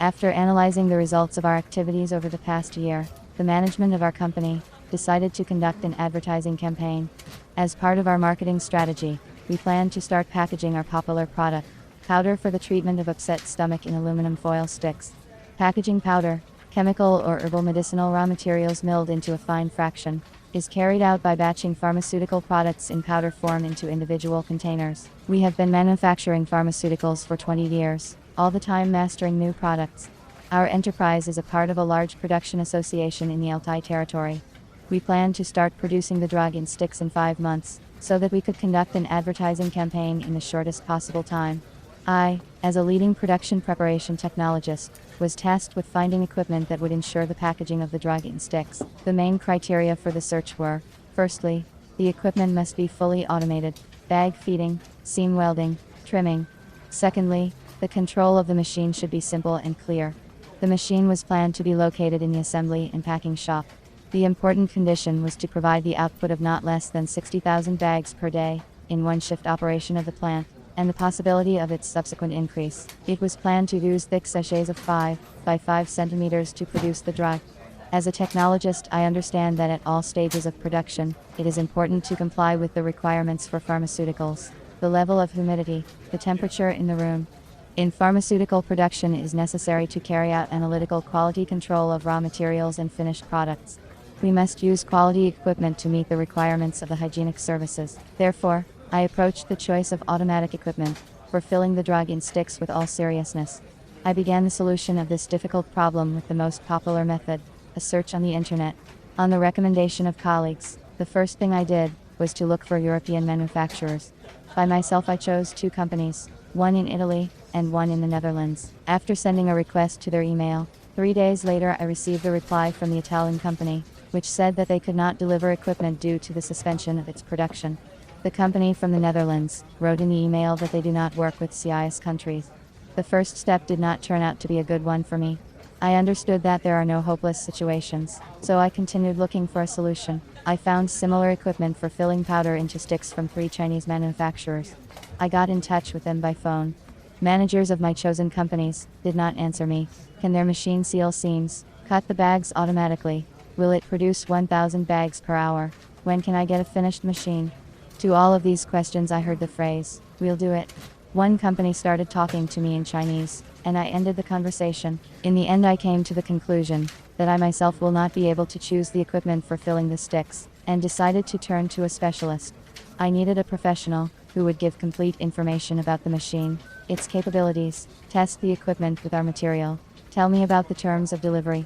After analyzing the results of our activities over the past year, the management of our company decided to conduct an advertising campaign. As part of our marketing strategy, we plan to start packaging our popular product, powder for the treatment of upset stomach, in aluminum foil sticks. Packaging powder, chemical or herbal medicinal raw materials milled into a fine fraction, is carried out by batching pharmaceutical products in powder form into individual containers. We have been manufacturing pharmaceuticals for 20 years, all the time mastering new products. Our enterprise is a part of a large production association in the Altai territory. We plan to start producing the drug in sticks in 5 months, so that we could conduct an advertising campaign in the shortest possible time. I, as a leading production preparation technologist, was tasked with finding equipment that would ensure the packaging of the drug in sticks. The main criteria for the search were, firstly, the equipment must be fully automated, bag feeding, seam welding, trimming. Secondly, the control of the machine should be simple and clear. The machine was planned to be located in the assembly and packing shop. The important condition was to provide the output of not less than 60,000 bags per day, in one shift operation of the plant, and the possibility of its subsequent increase. It was planned to use thick sachets of 5 by 5 centimeters to produce the drug. As a technologist, I understand that at all stages of production, it is important to comply with the requirements for pharmaceuticals. The level of humidity, the temperature in the room. In pharmaceutical production, it is necessary to carry out analytical quality control of raw materials and finished products. We must use quality equipment to meet the requirements of the hygienic services. Therefore, I approached the choice of automatic equipment for filling the drug in sticks with all seriousness. I began the solution of this difficult problem with the most popular method, a search on the internet. On the recommendation of colleagues, the first thing I did was to look for European manufacturers. By myself, I chose 2 companies, one in Italy and one in the Netherlands. After sending a request to their email, 3 days later I received a reply from the Italian company, which said that they could not deliver equipment due to the suspension of its production. The company from the Netherlands wrote in the email that they do not work with CIS countries. The first step did not turn out to be a good one for me. I understood that there are no hopeless situations, so I continued looking for a solution. I found similar equipment for filling powder into sticks from 3 Chinese manufacturers. I got in touch with them by phone. Managers of my chosen companies did not answer me. Can their machine seal seams? Cut the bags automatically? Will it produce 1,000 bags per hour? When can I get a finished machine? To all of these questions I heard the phrase, "We'll do it." One company started talking to me in Chinese, and I ended the conversation. In the end, I came to the conclusion that I myself will not be able to choose the equipment for filling the sticks, and decided to turn to a specialist. I needed a professional who would give complete information about the machine, its capabilities, test the equipment with our material, tell me about the terms of delivery.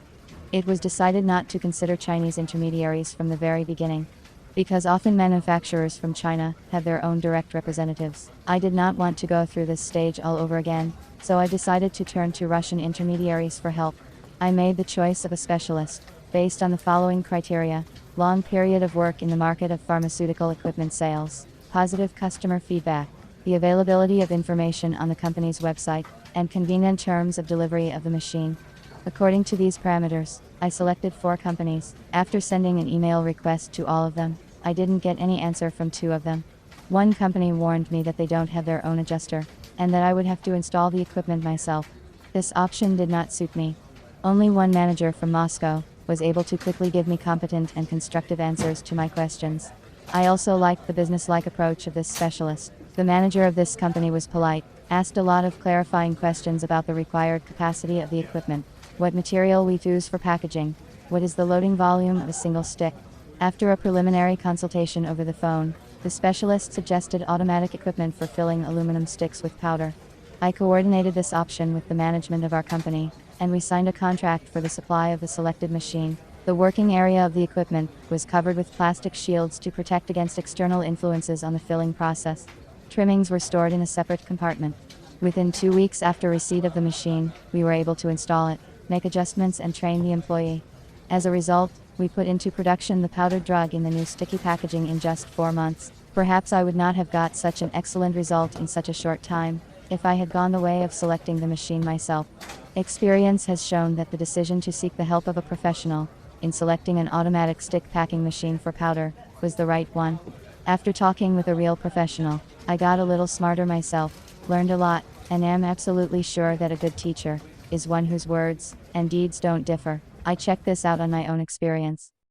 It was decided not to consider Chinese intermediaries from the very beginning, because often manufacturers from China have their own direct representatives. I did not want to go through this stage all over again, so I decided to turn to Russian intermediaries for help. I made the choice of a specialist, based on the following criteria: long period of work in the market of pharmaceutical equipment sales, positive customer feedback, the availability of information on the company's website, and convenient terms of delivery of the machine. According to these parameters, I selected 4 companies. After sending an email request to all of them, I didn't get any answer from 2 of them. One company warned me that they don't have their own adjuster, and that I would have to install the equipment myself. This option did not suit me. Only one manager from Moscow was able to quickly give me competent and constructive answers to my questions. I also liked the business-like approach of this specialist. The manager of this company was polite, asked a lot of clarifying questions about the required capacity of the equipment, what material we use for packaging, what is the loading volume of a single stick. After a preliminary consultation over the phone, the specialist suggested automatic equipment for filling aluminum sticks with powder. I coordinated this option with the management of our company, and we signed a contract for the supply of the selected machine. The working area of the equipment was covered with plastic shields to protect against external influences on the filling process. Trimmings were stored in a separate compartment. Within 2 weeks after receipt of the machine, we were able to install it, make adjustments, and train the employee. As a result, we put into production the powdered drug in the new sticky packaging in just 4 months. Perhaps I would not have got such an excellent result in such a short time if I had gone the way of selecting the machine myself. Experience has shown that the decision to seek the help of a professional in selecting an automatic stick packing machine for powder was the right one. After talking with a real professional, I got a little smarter myself, learned a lot, and am absolutely sure that a good teacher is one whose words and deeds don't differ. I checked this out on my own experience.